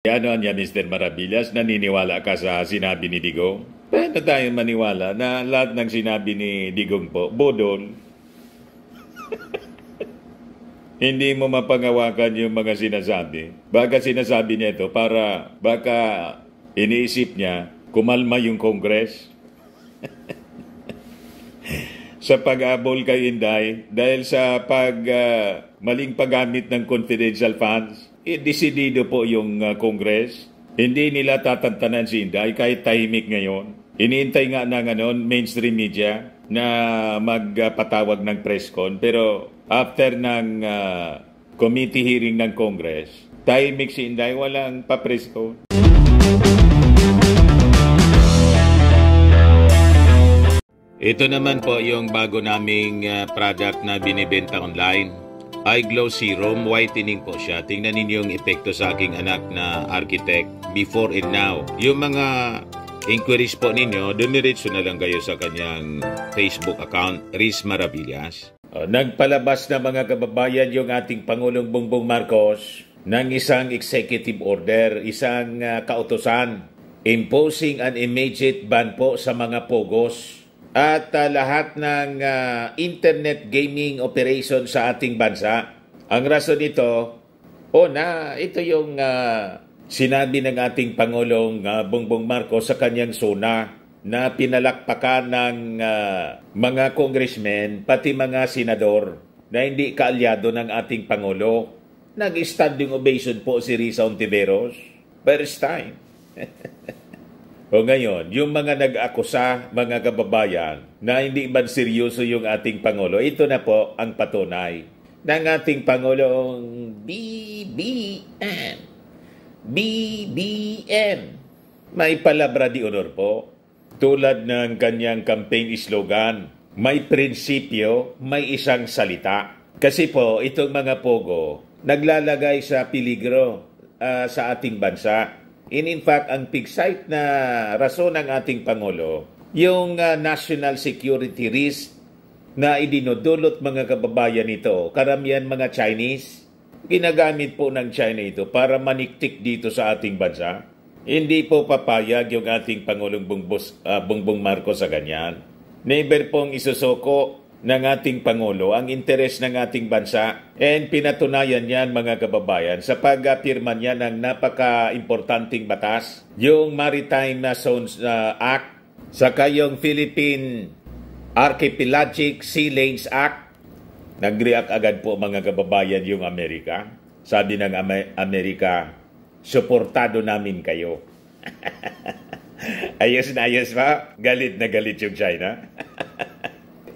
Ano niya, Mr. Maravillas, naniniwala ka sa sinabi ni Digong? Paano tayo maniwala na lahat ng sinabi ni Digong po, bodol? Hindi mo mapangawakan yung mga sinasabi. Baka sinasabi niya ito para baka iniisip niya kumalma yung Congress. Sa pag-abol kay Inday dahil sa maling paggamit ng confidential funds. Desidido po yung Congress. Hindi nila tatantanan si Inday kahit tahimik ngayon. Iniintay nga ng mainstream media na magpatawag ng press con. Pero after ng committee hearing ng Congress, tahimik si Inday, walang pa-press con. Ito naman po yung bago naming product na binibenta online. iGlow Serum, whitening po siya. Tingnan ninyo yung epekto sa aking anak na architect before and now. Yung mga inquiries po ninyo, dumiretso na lang kayo sa kanyang Facebook account, Riz Maravillas. Nagpalabas na mga kababayan yung ating Pangulong Bongbong Marcos ng isang executive order, isang kautusan imposing an immediate ban po sa mga pogos at lahat ng internet gaming operation sa ating bansa. Ang rason nito, ito yung sinabi ng ating Pangulong Bongbong Marcos sa kanyang SONA na pinalakpakan ng mga congressmen, pati mga senador na hindi kaalyado ng ating Pangulo. Nag-standing ovation po si Risa Ontiveros. First time. O ngayon, yung mga nag-akusa, mga kababayan, na hindi man seryoso yung ating Pangulo, ito na po ang patunay ng ating Pangulong BBM. BBM. May palabra di honor po. Tulad ng kanyang campaign slogan, may prinsipyo, may isang salita. Kasi po, itong mga pogo, naglalagay sa peligro sa ating bansa. In fact, ang big site na rason ng ating Pangulo, yung national security risk na idinudulot mga kababayan nito, karamihan mga Chinese, ginagamit po ng China ito para maniktik dito sa ating bansa. Hindi po papayag yung ating Pangulong Bongbong Marcos sa ganyan. Never pong isusoko ng ating Pangulo ang interes ng ating bansa, and pinatunayan yan mga kababayan sa pag-apirma niya ng napaka-importanting batas, yung Maritime Zones Act, saka yung Philippine Archipelagic Sea Lanes Act. Nag-react agad po mga kababayan yung Amerika. Sabi ng Amerika, suportado namin kayo. Ayos na ayos pa, galit na galit yung China.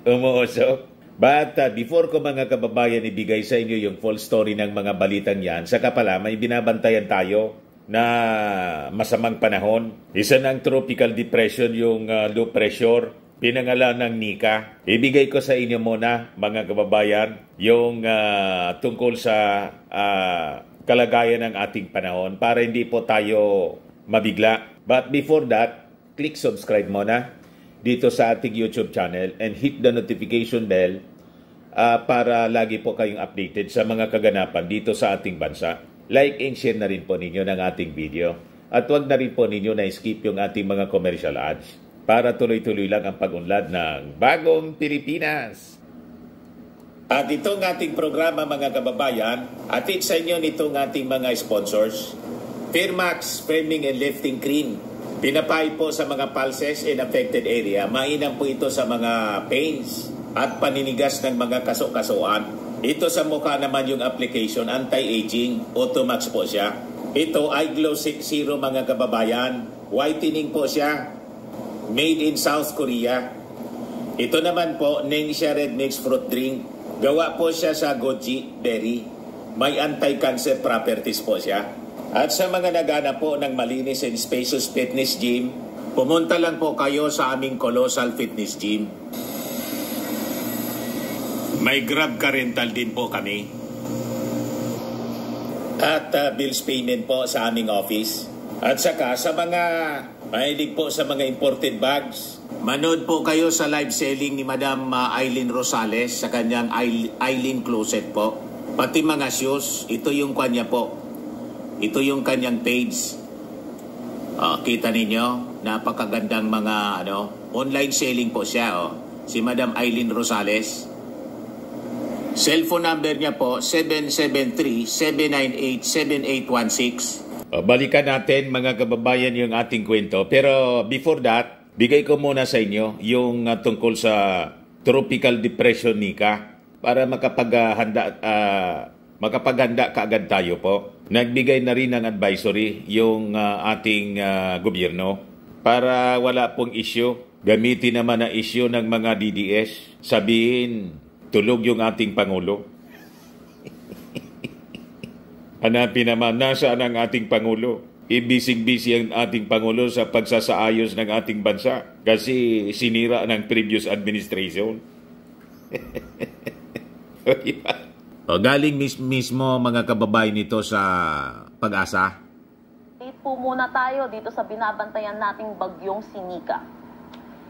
Umuusok. But before ko mga kababayan ibigay sa inyo yung full story ng mga balitang yan, saka pala may binabantayan tayo na masamang panahon. Isa ng tropical depression yung low pressure, pinangalan ng Nika. Ibigay ko sa inyo muna mga kababayan yung tungkol sa kalagayan ng ating panahon para hindi po tayo mabigla. But before that, click subscribe muna dito sa ating YouTube channel and hit the notification bell para lagi po kayong updated sa mga kaganapan dito sa ating bansa. Like and share na rin po ninyo ng ating video. At huwag na rin po ninyo na skip yung ating mga commercial ads para tuloy-tuloy lang ang pag-unlad ng Bagong Pilipinas. At itong ating programa mga kababayan, atid sa inyo nitong ating mga sponsors. Firmax Firming and Lifting Cream. Pinapay po sa mga pulses in affected area. Mainam po ito sa mga pains at paninigas ng mga kaso-kasuan. Ito sa mukha naman yung application, anti-aging, Automax po siya. Ito iGlow Serum mga kababayan. Whitening po siya. Made in South Korea. Ito naman po, Ningxia Red Mix Fruit Drink. Gawa po siya sa goji berry. May anti-cancer properties po siya. At sa mga nagana po ng malinis and spacious fitness gym, pumunta lang po kayo sa aming Colossal Fitness Gym. May Grab car rental din po kami. At bills payment po sa aming office. At saka sa mga mahilig po sa mga imported bags, manood po kayo sa live selling ni Madam Aileen Rosales sa kanyang Aileen Closet po. Pati mga shoes, ito yung kanya po. Ito yung kanyang page. Kita ninyo, napakagandang mga online selling po siya. Si Madam Eileen Rosales. Cellphone number niya po, 773-798-7816. Balikan natin mga kababayan yung ating kwento. Pero before that, bigay ko muna sa inyo yung tungkol sa tropical depression, Nika, para makapaghanda kaagad tayo po. Nagbigay na rin ng advisory yung ating gobyerno para wala pong issue. Gamitin naman ang issue ng mga DDS. Sabihin, tulog yung ating Pangulo. Hanapin naman, nasaan ang ating Pangulo? Ibisig-busy ang ating Pangulo sa pagsasaayos ng ating bansa kasi sinira ng previous administration. Galing mismo mga kababayan nito sa Pag-asa. Update po muna tayo dito sa binabantayan nating bagyong Sinika.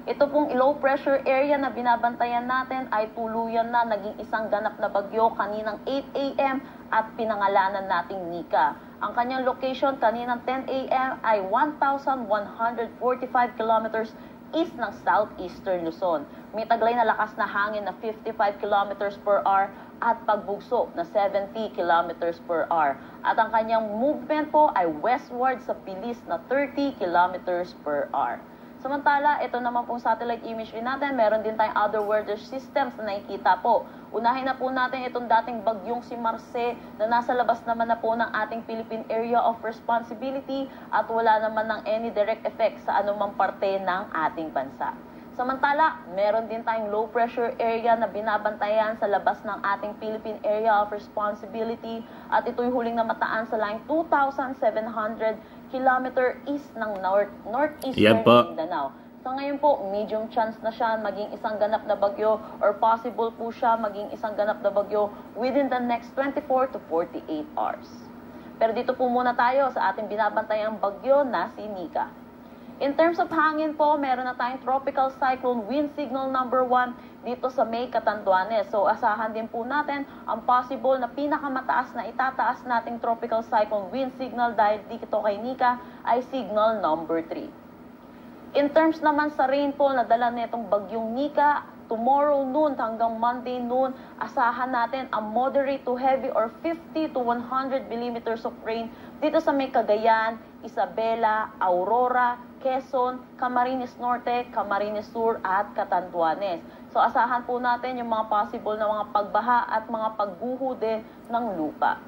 Ito pong low pressure area na binabantayan natin ay tuluyan na naging isang ganap na bagyo kaninang 8 a.m. at pinangalanan nating Nika. Ang kanyang location kaninang 10 a.m. ay 1,145 kilometers east ng southeastern Luzon. May taglay na lakas na hangin na 55 kilometers per hour at pagbugso na 70 kilometers per hour. At ang kanyang movement po ay westward sa bilis na 30 kilometers per hour. Samantala, ito naman pong satellite imagery natin, meron din tayong other weather systems na nakikita po. Unahin na po natin itong dating bagyong si Marce na nasa labas naman na po ng ating Philippine Area of Responsibility at wala naman ng any direct effect sa anumang parte ng ating bansa. Samantala, meron din tayong low pressure area na binabantayan sa labas ng ating Philippine Area of Responsibility at ito'y huling namataan sa line 2,700 kilometer east ng northeastern Mindanao. So ngayon po, medium chance na siya maging isang ganap na bagyo or possible po siya maging isang ganap na bagyo within the next 24 to 48 hours. Pero dito po muna tayo sa ating binabantayang bagyo na si Nika. In terms of hangin po, meron na tayong tropical cyclone wind signal number 1 dito sa May Catanduanes. So asahan din po natin ang possible na pinakamataas na itataas nating tropical cyclone wind signal dahil dito kay Nika ay signal number 3. In terms naman sa rainfall na dala nitong bagyong Nika, tomorrow noon hanggang Monday noon, asahan natin ang moderate to heavy or 50 to 100 millimeters of rain dito sa may Cagayan, Isabela, Aurora, Quezon, Camarines Norte, Camarines Sur at Catanduanes. So asahan po natin yung mga possible na mga pagbaha at mga pagguho din ng lupa.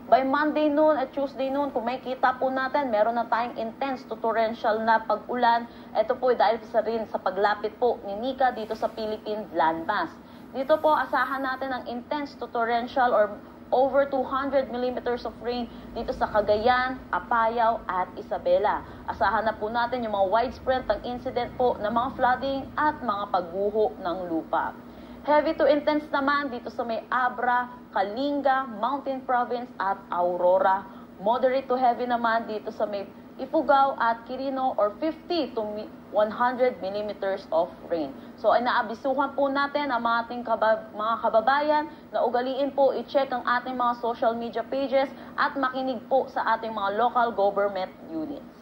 By Monday noon at Tuesday noon, kung makikita po natin, meron na tayong intense to torrential na pag-ulan. Ito po dahil rin sa paglapit po ni Nika dito sa Philippine landmass. Dito po asahan natin ang intense to torrential or over 200 millimeters of rain dito sa Cagayan, Apayao at Isabela. Asahan na po natin yung mga widespread ng incident po ng mga flooding at mga pagguho ng lupa. Heavy to intense naman dito sa may Abra, Kalinga, Mountain Province at Aurora. Moderate to heavy naman dito sa may Ifugao at Quirino or 50 to 100 millimeters of rain. So ay naabisuhan po natin ang ating mga kababayan na ugaliin po i-check ang ating mga social media pages at makinig po sa ating mga local government units.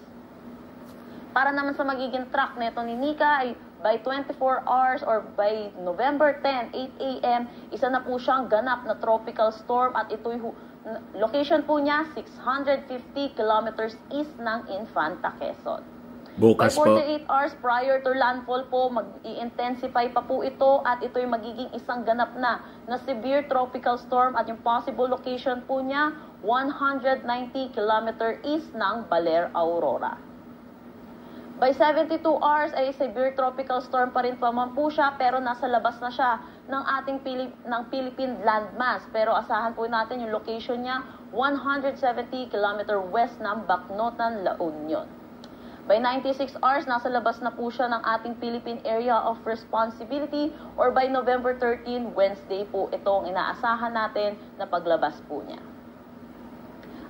Para naman sa magiging track nito ni Nika ay by 24 hours or by November 10, 8 a.m., isa na po siyang ganap na tropical storm at ito'y location po niya 650 kilometers east ng Infanta, Quezon. Bukas by 48 po. hours prior to landfall po, mag-i-intensify pa po ito at ito'y magiging isang ganap na severe tropical storm at yung possible location po niya 190 kilometer east ng Baler, Aurora. By 72 hours ay severe tropical storm pa rin naman po siya pero nasa labas na siya ng ating Philippine landmass. Pero asahan po natin yung location niya 170 km west ng Bacnotan, La Union. By 96 hours, nasa labas na po siya ng ating Philippine Area of Responsibility or by November 13, Wednesday po itong inaasahan natin na paglabas po niya.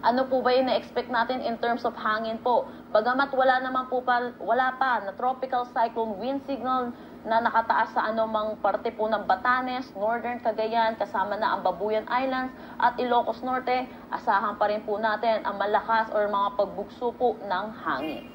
Ano po ba yung na-expect natin in terms of hangin po? Bagamat wala pa na tropical cyclone wind signal na nakataas sa anumang parte po ng Batanes, Northern Cagayan, kasama na ang Babuyan Islands at Ilocos Norte, asahan pa rin po natin ang malakas or mga pagbugso po ng hangin.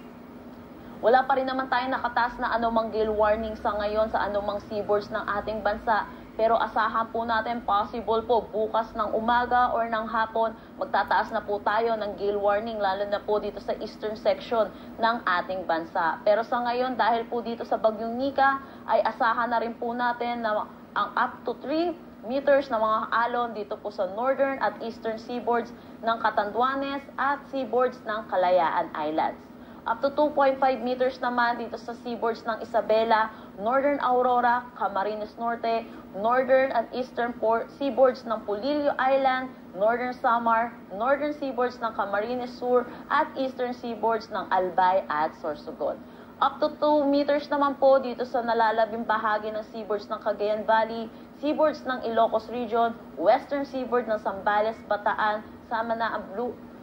Wala pa rin naman tayong nakataas na anumang gale warning sa ngayon sa anumang seaboards ng ating bansa. Pero asahan po natin possible po bukas ng umaga or ng hapon magtataas na po tayo ng gale warning lalo na po dito sa eastern section ng ating bansa. Pero sa ngayon dahil po dito sa Bagyong Nika ay asahan na rin po natin na ang up to 3 meters na mga alon dito po sa northern at eastern seaboards ng Catanduanes at seaboards ng Kalayaan Islands. Up to 2.5 meters naman dito sa seaboards ng Isabela, Northern Aurora, Camarines Norte, Northern and Eastern seaboards ng Polillo Island, Northern Samar, Northern seaboards ng Camarines Sur, at Eastern seaboards ng Albay at Sorsogon. Up to 2 meters naman po dito sa nalalabing bahagi ng seaboards ng Cagayan Valley, seaboards ng Ilocos Region, Western seaboard ng Zambales, Bataan, sama na ang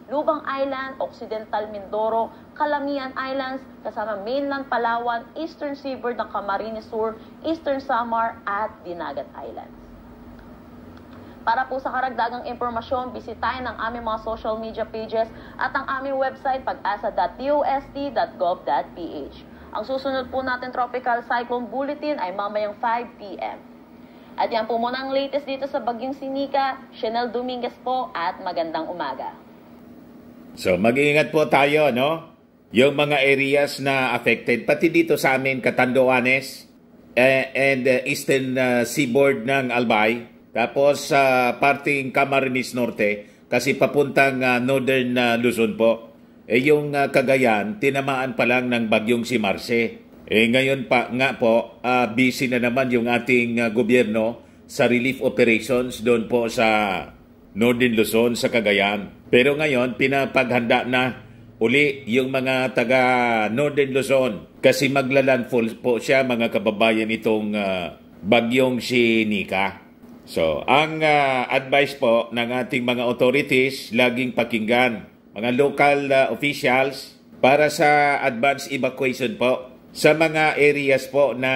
Lubang Island, Occidental Mindoro, Calamian Islands, kasama mainland Palawan, Eastern Seaboard ng Camarines Sur, Eastern Samar, at Dinagat Islands. Para po sa karagdagang impormasyon, bisitahin ang aming mga social media pages at ang aming website pag-asa.dost.gov.ph. Ang susunod po natin Tropical Cyclone Bulletin ay mamayang 5 p.m. At yan po muna ang latest dito sa Bagyong Sinica. Chanel Dominguez po at magandang umaga. So mag-iingat po tayo, no? Yung mga areas na affected, pati dito sa amin, Catanduanes and eastern seaboard ng Albay, tapos sa parting Camarines Norte, kasi papuntang northern Luzon po. Yung Cagayan, tinamaan pa lang ng bagyong si Marce. Ngayon pa nga po, busy na naman yung ating gobyerno sa relief operations doon po sa Northern Luzon sa Cagayan. Pero ngayon, pinapaghanda na uli yung mga taga Northern Luzon kasi maglalandfall po siya, mga kababayan, itong bagyong si Nika. So, ang advice po ng ating mga authorities, laging pakinggan mga local officials para sa advance evacuation po sa mga areas po na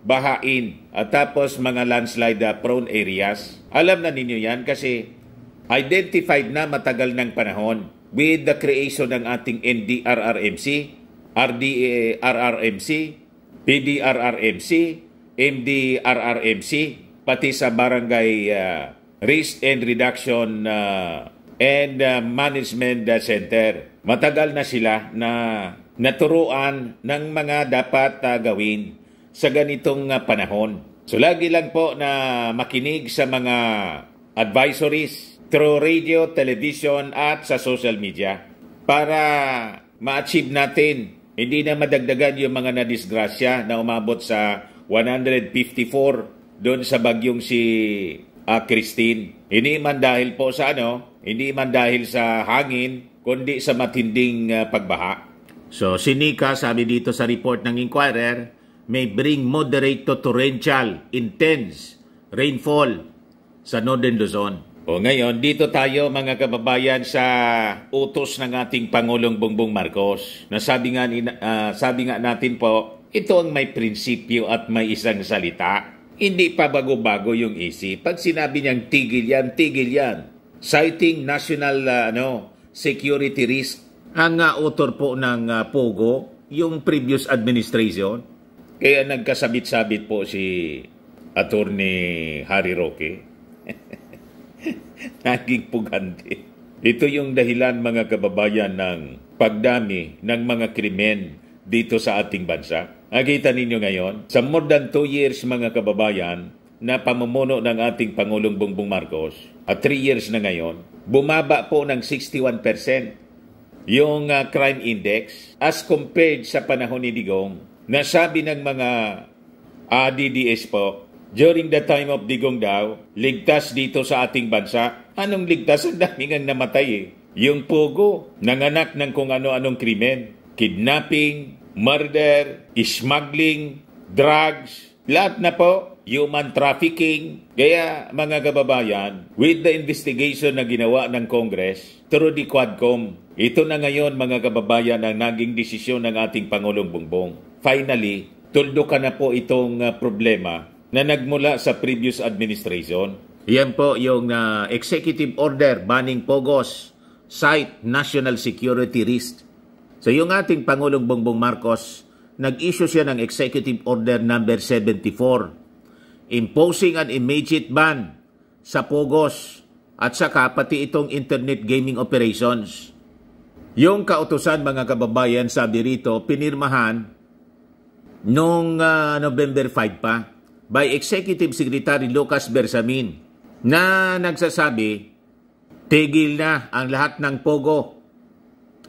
bahain at tapos mga landslide prone areas. Alam na ninyo yan kasi identified na matagal ng panahon with the creation ng ating NDRRMC, RDRRMC, PDRRMC, MDRRMC, pati sa Barangay Risk and Reduction and Management Center. Matagal na sila na naturuan ng mga dapat gawin sa ganitong panahon. So lagi lang po na makinig sa mga advisories through radio, television at sa social media para ma-achieve natin, hindi na madagdagan yung mga nadisgrasya na umabot sa 154 doon sa bagyong si Christine. Hindi man dahil po sa hindi man dahil sa hangin, kundi sa matinding pagbaha. So sinika, sabi dito sa report ng Inquirer, may bring moderate to torrential, intense rainfall sa Northern Luzon. O ngayon, dito tayo mga kababayan sa utos ng ating Pangulong Bongbong Marcos. Na sabi nga natin po, ito ang may prinsipyo at may isang salita. Hindi pa bago-bago yung isip. Pag sinabi niyang tigil yan. Citing national security risk. Ang author po ng POGO, yung previous administration. Kaya nagkasabit-sabit po si Attorney Harry Roque. Naging pugante. Ito yung dahilan mga kababayan ng pagdami ng mga krimen dito sa ating bansa. Nakita ninyo ngayon, sa more than 2 years mga kababayan na pamumuno ng ating Pangulong Bongbong Marcos, at 3 years na ngayon, bumaba po ng 61% yung crime index as compared sa panahon ni Digong. Nasabi ng mga DDS po, during the time of Digong daw, ligtas dito sa ating bansa. Anong ligtas? Ang daming ang namatay Yung Pogo, nanganak ng kung ano-anong krimen. Kidnapping, murder, smuggling, drugs, lahat na po. human trafficking. Kaya mga kababayan, with the investigation na ginawa ng Congress through the Quadcom, ito na ngayon mga kababayan ang naging desisyon ng ating Pangulong Bongbong. Finally, tuldukan na po itong problema na nagmula sa previous administration. Yan po yung executive order banning POGOs, cite national security risk. So yung ating Pangulong Bongbong Marcos, nag-issue siya ng executive order number 74 imposing an immediate ban sa POGOs at saka pati itong internet gaming operations. Yung kautusan mga kababayan, sabi rito, pinirmahan noong November 5 pa by Executive Secretary Lucas Bersamin na nagsasabi, tigil na ang lahat ng POGO.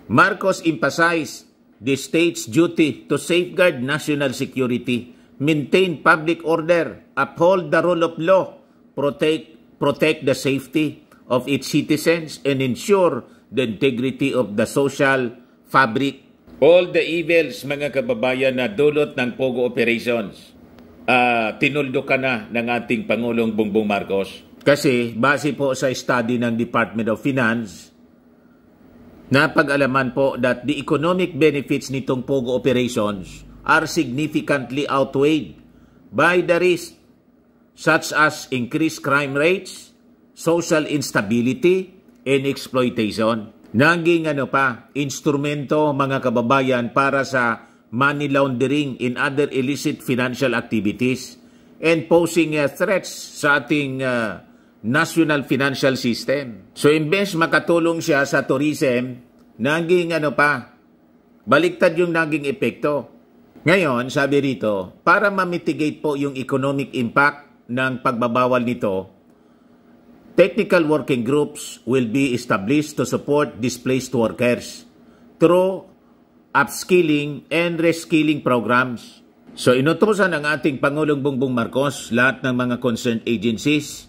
Marcos emphasized the state's duty to safeguard national security, maintain public order, uphold the rule of law, protect the safety of its citizens, and ensure the integrity of the social fabric. All the evils, mga kababayan, na dulot ng POGO operations, tinuldo ka na ng ating Pangulong Bongbong Marcos. Kasi base po sa study ng Department of Finance, napag-alaman po that the economic benefits nitong POGO operations are significantly outweighed by the risk such as increased crime rates, social instability, and exploitation. Naging instrumento mga kababayan para sa money laundering in other illicit financial activities and posing threats sa ating national financial system. So imbes makatulong siya sa tourism, naging baliktad yung naging epekto. Ngayon, sabi rito, para ma-mitigate po yung economic impact ng pagbabawal nito, technical working groups will be established to support displaced workers through upskilling and reskilling programs. So inutusan ng ating Pangulong Bongbong Marcos lahat ng mga concerned agencies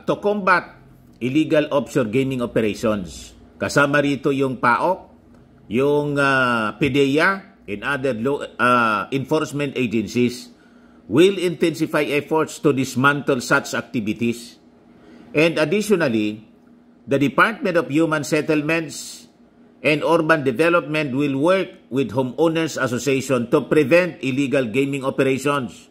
to combat illegal offshore gaming operations. Kasama rito yung PAOK, yung PDEA, and other law enforcement agencies will intensify efforts to dismantle such activities. And additionally, the Department of Human Settlements and Urban Development will work with Homeowners Association to prevent illegal gaming operations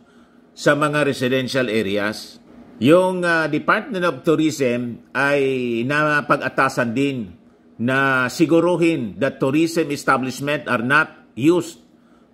sa mga residential areas. Yung Department of Tourism ay napag-atasan din na siguruhin that tourism establishment are not used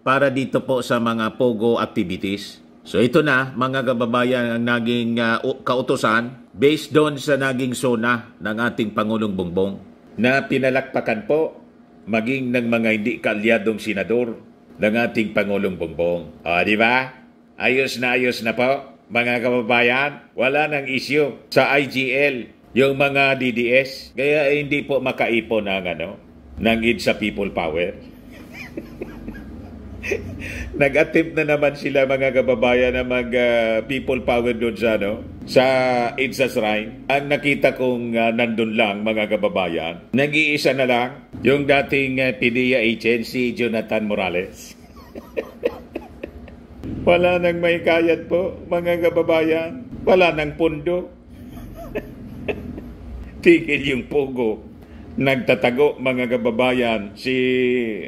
para dito po sa mga POGO activities. So ito na mga kababayan ang naging kautusan based doon sa naging sona ng ating Pangulong Bongbong na pinalakpakan po maging ng mga hindi kaalyadong senador ng ating Pangulong Bongbong. O, di ba? Ayos na po mga kababayan. Wala nang issue sa IGL yung mga DDS. Kaya hindi po makaipon ng EDSA People Power. Nag-attempt na naman sila mga kababayan na mag-people power doon sa EDSA Shrine. Ang nakita kong nandun lang mga kababayan, nag-iisa na lang yung dating PDEA agent si Jonathan Morales. Wala nang may kayat po mga kababayan. Wala nang pundo. Tigil yung POGO. Nagtatago mga kababayan si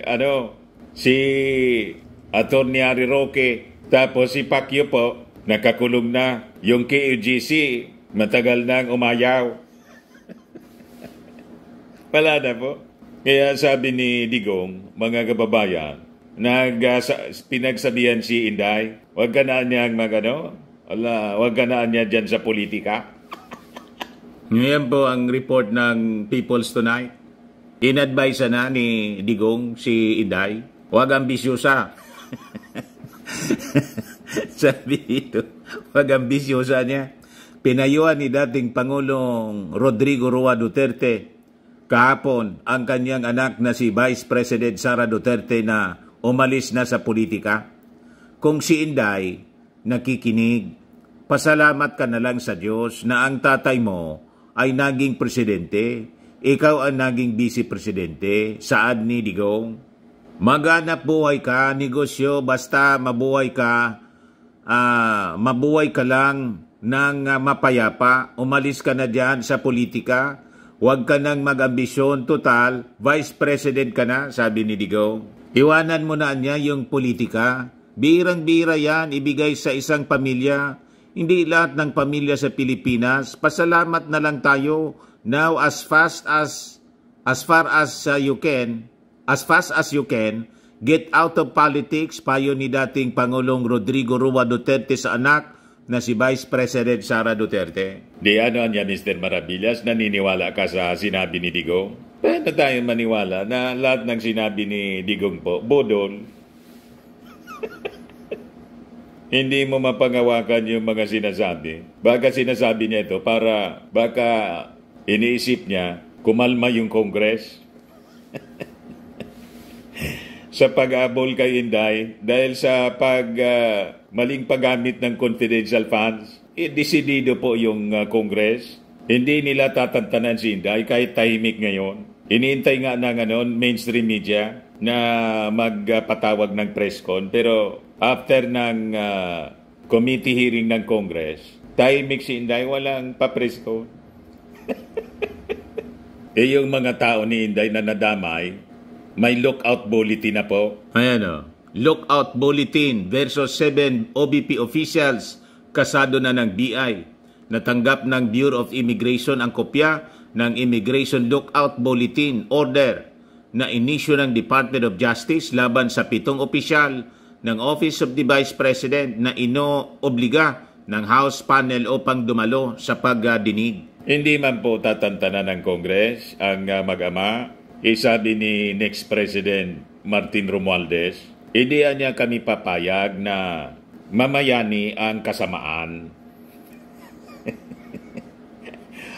Atty. Harry Roque, tapos si Pacquiao po, nakakulong na. Yung KUGC, matagal nang umayaw. Wala na po. Kaya sabi ni Digong, mga kababayan, pinagsabihan si Inday, huwag ka na niyang huwag ka na niya dyan sa politika. Ngayon po ang report ng People's Tonight. In-advise na ni Digong si Inday, huwag ambisyosa. Sabi ito, huwag ambisyosa niya. Pinayuhan ni dating Pangulong Rodrigo Roa Duterte kahapon ang kanyang anak na si Vice President Sara Duterte na umalis na sa politika. Kung si Inday nakikinig, pasalamat ka na lang sa Diyos na ang tatay mo ay naging presidente, ikaw ang naging vice-presidente, saad ni Digong. Maghanap buhay ka, negosyo, basta mabuhay ka mabuhay ka lang ng mapayapa, umalis ka na dyan sa politika, huwag ka nang mag-ambisyon, total, Vice President ka na, sabi ni Digong. Iwanan mo na niya yung politika. Birang-bira yan, ibigay sa isang pamilya. Hindi lahat ng pamilya sa Pilipinas. Pasalamat na lang tayo. Now, as fast as you can, get out of politics, payo ni dating Pangulong Rodrigo Roa Duterte sa anak na si Vice President Sara Duterte. Di ano niya, Mr. Maravillas, naniniwala ka sa sinabi ni Digong? Paano tayo maniwala na lahat ng sinabi ni Digong po, bodol? Hindi mo mapangawakan yung mga sinasabi. Baka sinasabi niya ito para baka iniisip niya kumalma yung Congress. Sa pag-abol kay Inday, dahil sa maling paggamit ng confidential funds, desidido po yung Congress. Hindi nila tatantanan si Inday kahit tahimik ngayon. Iniintay nga ng mainstream media na magpatawag ng press con, pero after ng committee hearing ng Congress, tahimik si Inday, walang pa-press con. Yung mga tao ni Inday na nadamay, may lookout bulletin na po. Ayan lookout bulletin versus 7 OBP officials kasado na ng BI. Natanggap ng Bureau of Immigration ang kopya ng Immigration Lookout Bulletin Order na inisyu ng Department of Justice laban sa 7 opisyal ng Office of the Vice President na inoobliga ng House panel upang dumalo sa pagdinig. Hindi man po tatantanan ng Congress ang mag-ama. Sabi ni next President Martin Romualdez, hindi niya kami papayag na mamayani ang kasamaan.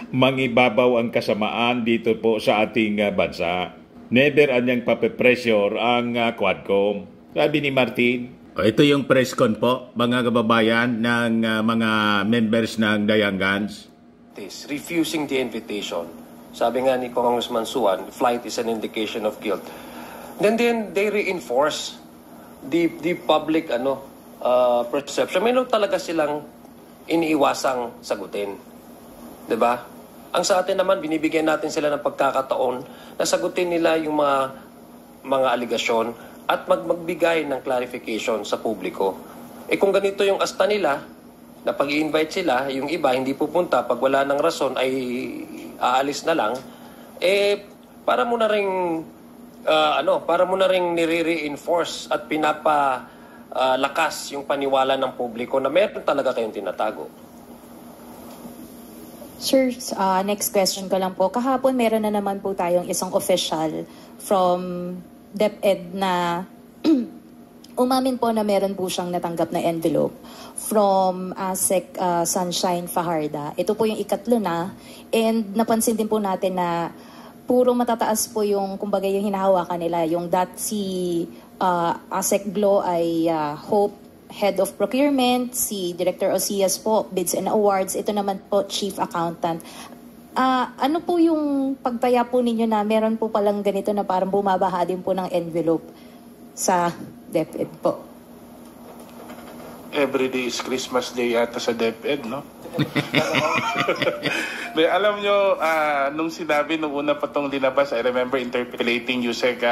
Mangibabaw ang kasamaan dito po sa ating bansa. Never anyang pape-pressure ang Quadcom. Sabi ni Martin. Ito yung press con po, mga kababayan ng mga members ng Dayangans. Refusing the invitation. Sabi nga ni Congressman Suan, flight is an indication of guilt. Then they reinforce the public perception. Meron talaga silang iniiwasang sagutin. 'Di ba? Ang sa atin naman, binibigyan natin sila ng pagkakataon na sagutin nila yung mga aligasyon at magbigay ng clarification sa publiko. Kung ganito yung asta nila, na pag-i-invite sila, yung iba hindi pupunta, pag wala ng rason ay aalis na lang, para mo na ring nire-reinforce at pinapalakas yung paniwala ng publiko na meron talaga kayong tinatago. Sir, next question ko lang po. Kahapon meron na naman po tayong isang official from DepEd na umamin po na meron po siyang natanggap na envelope from ASEC Sunshine Fajarda. Ito po yung ikatlo na, and napansin din po natin na puro matataas po yung, kumbaga yung hinahawakan nila, yung si ASEC Glo ay Hope, Head of Procurement, si Director Osias po, Bids and Awards, ito naman po Chief Accountant. Ano po yung pagtaya po ninyo na meron po palang ganito na parang bumabaha din po ng envelope sa DepEd po? Every day is Christmas Day yata sa DepEd, no? Alam nyo, nung sinabi, nung una pa itong linabas, I remember interpolating Yusek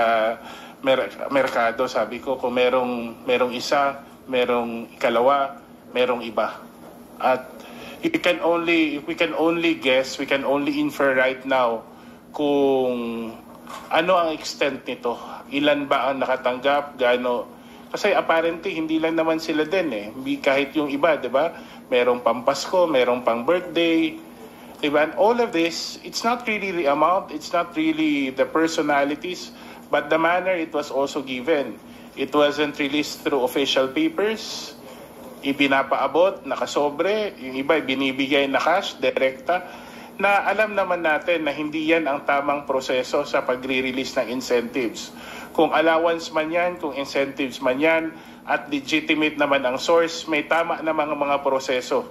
Mercado, sabi ko, kung merong isa, merong ikalawa, merong iba. At we can only guess, we can only infer right now kung ano ang extent nito. Ilan ba ang nakatanggap, gaano. Kasi apparently, hindi lang naman sila din kahit yung iba, di ba? Merong pang Pasko, merong pang birthday, di ba? And all of this, it's not really the amount, it's not really the personalities, but the manner it was also given. It wasn't released through official papers, ipinapaabot, nakasobre, yung iba binibigay na cash, direkta, na alam naman natin na hindi yan ang tamang proseso sa pagre-release ng incentives. Kung allowance man yan, kung incentives man yan, at legitimate naman ang source, may tama na mga proseso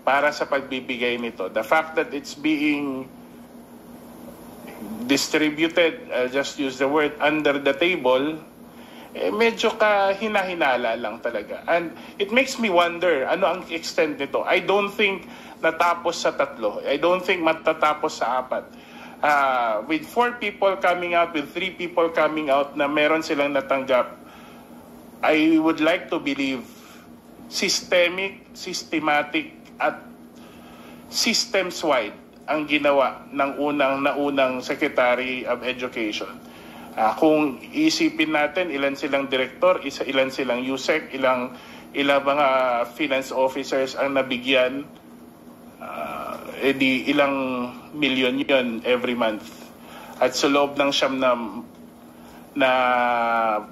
para sa pagbibigay nito. The fact that it's being distributed, I'll just use the word, under the table, medyo hinahinala lang talaga. And it makes me wonder, ano ang extent nito? I don't think natapos sa 3. I don't think matatapos sa 4. With 4 people coming out, with 3 people coming out na meron silang natanggap, I would like to believe systematic at systems-wide ang ginawa ng naunang Secretary of Education. Kung isipin natin ilan silang direktor, ilan silang USEC, ilang mga finance officers ang nabigyan, di ilang milyon yun every month. At sa loob ng 9 na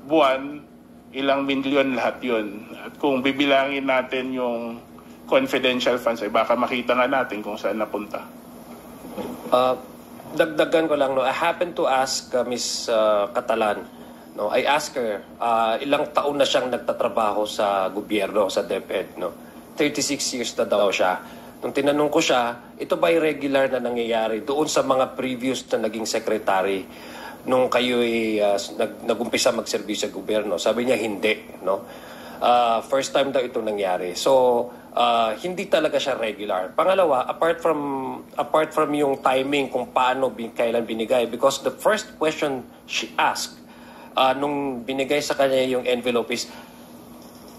buwan, ilang milyon lahat yun. At kung bibilangin natin yung confidential funds, ay baka makita nga natin kung saan napunta. Dagdagan ko lang, no, I happened to ask Miss Catalan, no, I asked her, ilang taon na siyang nagtatrabaho sa gobyerno, sa DepEd, no? 36 years na daw siya. Nung tinanong ko siya, ito ba regular na nangyayari doon sa mga previous na naging secretary nung kayo'y nag-umpisa magservisyo sa gobyerno? Sabi niya, hindi, no? First time daw ito nangyari. So, hindi talaga siya regular. Pangalawa, apart from yung timing kung paano kailan binigay, because the first question she asked nung binigay sa kanya yung envelope is,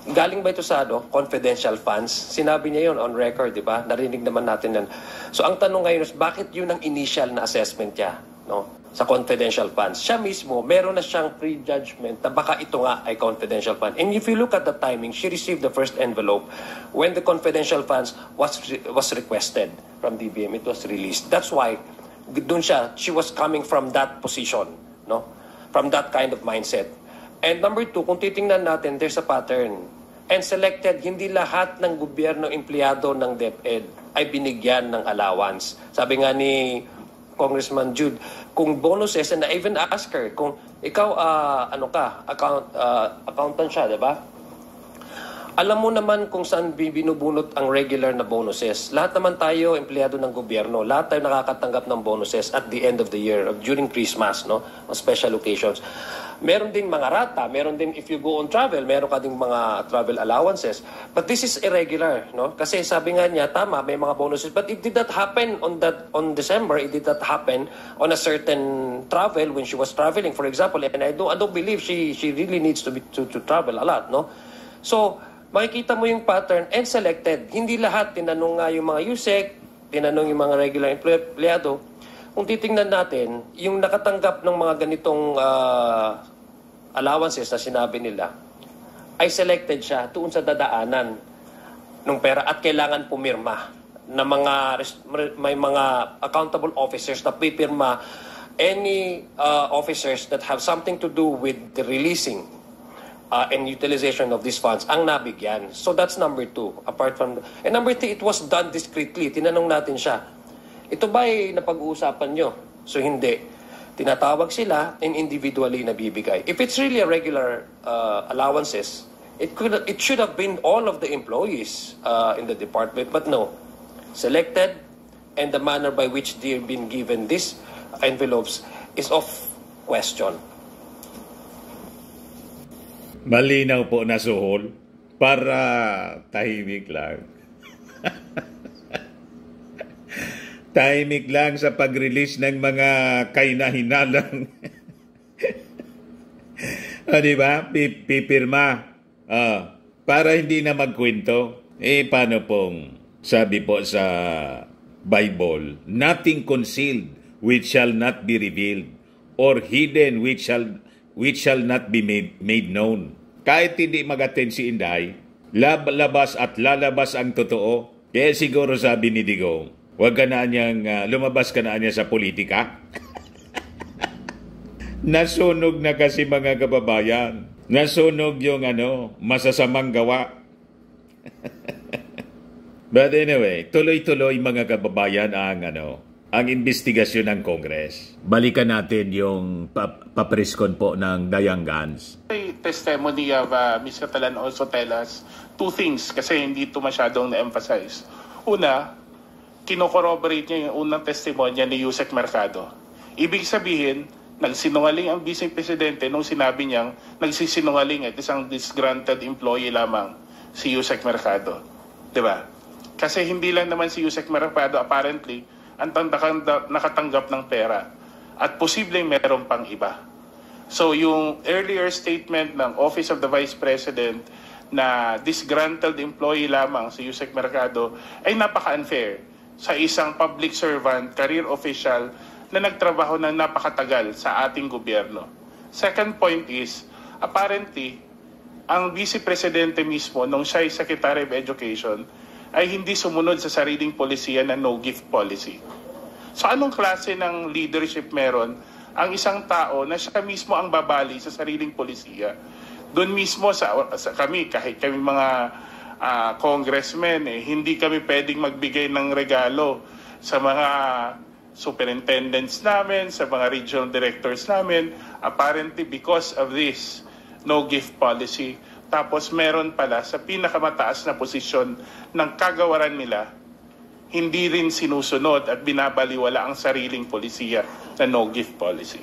galing ba ito sa confidential funds? Sinabi niya yun on record, di ba? Narinig naman natin yan. So ang tanong ngayon is, bakit yun ang initial na assessment niya, no? Sa confidential funds. Siya mismo, meron na siyang pre-judgment na baka ito nga ay confidential fund. And if you look at the timing, she received the first envelope when the confidential funds was requested from DBM. It was released. That's why dun she was coming from that position, no? From that kind of mindset. And number 2, kung titingnan natin, there's a pattern. And selected, hindi lahat ng gobyerno empleyado ng DepEd ay binigyan ng allowance. Sabi nga ni Congressman Jude, kung bonuses, and I even ask her, kung ikaw, accountant siya, diba? Alam mo naman kung saan binubunot ang regular na bonuses. Lahat naman tayo, empleyado ng gobyerno, lahat tayo nakakatanggap ng bonuses at the end of the year, during Christmas, no? O special occasions. Meron din mga rata, meron din if you go on travel, meron ka ding mga travel allowances. But this is irregular, no? Kasi sabi nga niya, tama, may mga bonuses, but it did not happen on December. It did not happen on a certain travel when she was traveling, for example. And I don't believe she really needs to travel a lot, no? So, makikita mo yung pattern and selected. Hindi lahat, tinanong nga yung mga USEC, tinanong yung mga regular empleyado. Kung titingnan natin, yung nakatanggap ng mga ganitong allowances na sinabi nila, ay selected siya doon sa dadaanan ng pera at kailangan pumirma na may mga accountable officers na pipirma any officers that have something to do with the releasing and utilization of these funds ang nabigyan. So that's number 2. And number 3, it was done discreetly. Tinanong natin siya, ito ba ay napag-uusapan nyo? So hindi. Tinatawag sila and individually nabibigay. If it's really a regular allowances, it should have been all of the employees in the department, but no. Selected, and the manner by which they've been given these envelopes is of question. Malinaw po na suhol para tahimik lang. Tahimik lang sa pag-release ng mga kainahinalang. Di ba? Pipirma. Para hindi na magkwento. Paano pong sabi po sa Bible, nothing concealed which shall not be revealed, or hidden which shall not be made known. Kahit hindi mag-attend si Inday, lalabas ang totoo. Kaya siguro sabi ni Digong, huwag ka na niyang, lumabas ka na niya sa politika. Nasunog na kasi mga kababayan. Nasunog yung masasamang gawa. But anyway, tuloy-tuloy mga kababayan ang investigasyon ng Congress. Balikan natin yung papreskon po ng Diane Gans. The testimony of Ms. Catalan also tell us 2 things kasi hindi ito masyadong na-emphasize. Una, kino-corroborate niya yung unang testimonya ni Yusek Mercado. Ibig sabihin, Nagsinungaling ang Vice Presidente nung sinabi niyang nagsisinungaling at isang disgruntled employee lamang si Yusek Mercado. Diba? Kasi hindi lang naman si Yusek Mercado apparently ang nakatanggap ng pera. At posibleng meron pang iba. So yung earlier statement ng Office of the Vice President na disgruntled employee lamang si Yusek Mercado ay napaka-unfair sa isang public servant, career official na nagtrabaho ng napakatagal sa ating gobyerno. Second point is, apparently, ang Vice Presidente mismo, nung siya ay Secretary of Education, ay hindi sumunod sa sariling polisiya na no-gift policy. So anong klase ng leadership meron ang isang tao na siya mismo ang babali sa sariling polisiya? Doon mismo sa kami, kahit kami mga congressmen, hindi kami pwedeng magbigay ng regalo sa mga superintendents namin, sa mga regional directors namin, apparently because of this no-gift policy. Tapos meron pala sa pinakamataas na posisyon ng kagawaran nila, hindi rin sinusunod at binabaliwala ang sariling polisiya na no-gift policy.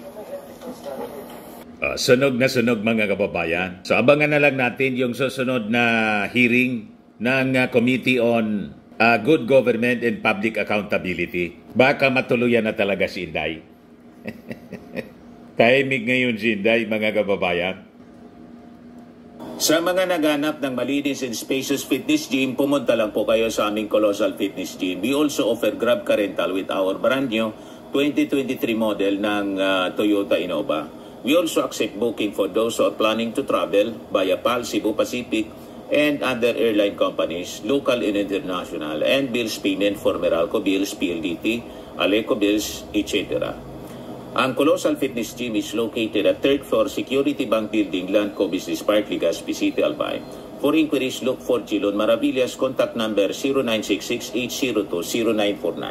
Sunog na sunog mga kababayan. So abangan na lang natin yung susunod na hearing ng Committee on Good Government and Public Accountability. Baka matuluyan na talaga si Inday. Tahimik ngayon si Inday, mga kababayan. Sa mga naghanap ng malinis and spacious fitness gym, pumunta lang po kayo sa aming Colossal Fitness Gym. We also offer Grab Car Rental with our brand new 2023 model ng Toyota Innova. We also accept booking for those who are planning to travel via PAL, Cebu Pacific, and other airline companies, local and international, and bills payment for Meralco Bills, PLDT, Aleco Bills, etc. Ang Colossal Fitness Gym is located at 3rd floor Security Bank Building, Landco Business Park, Legazpi City, Albay. For inquiries, look for Chilon Maravillas, contact number 0966-802-0949.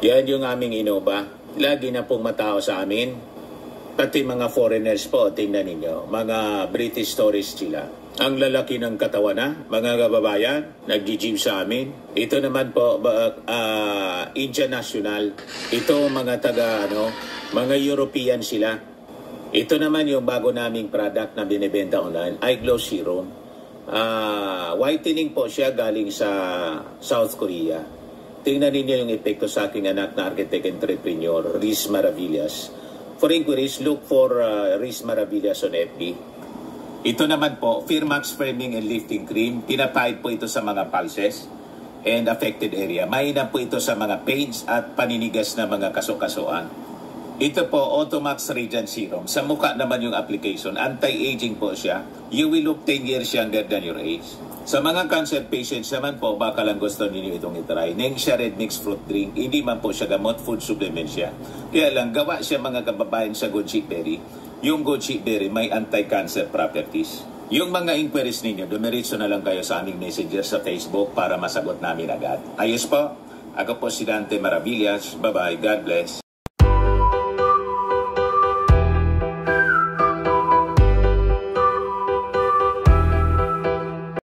Yan yung aming Innova. Lagi na pong matao sa amin. Pati mga foreigners po, tingnan ninyo, mga British tourists sila. Ang lalaki ng katawan na, mga kababayan, nag-gym sa amin. Ito naman po, Indian National. Ito mga mga European sila. Ito naman yung bago naming product na binibenta online, iGlow Serum. Whitening po siya galing sa South Korea. Tingnan ninyo yung epekto sa aking anak na architect entrepreneur, Riz Maravillas. For inquiries, look for Riz Maravillas on FB. Ito naman po, Firmax Firming and Lifting Cream. Pinapahid po ito sa mga pulses and affected area. Mainam po ito sa mga pains at paninigas na mga kaso-kasuan. Ito po, Automax Radiant Serum. Sa mukha naman yung application. Anti-aging po siya. You will look 10 years younger than your age. Sa mga cancer patients naman po, baka lang gusto ninyo itong itry. Nengxia Red Mix Fruit Drink. Hindi man po siya gamot, food supplement siya. Kaya lang, gawa siya mga kababayan sa goji berry. Yung goji berry may anti-cancer properties. Yung mga inquiries ninyo, dumiritso na lang kayo sa aming messenger sa Facebook para masagot namin agad. Ayos po. Ako po si Dante Maravillas. Bye-bye. God bless.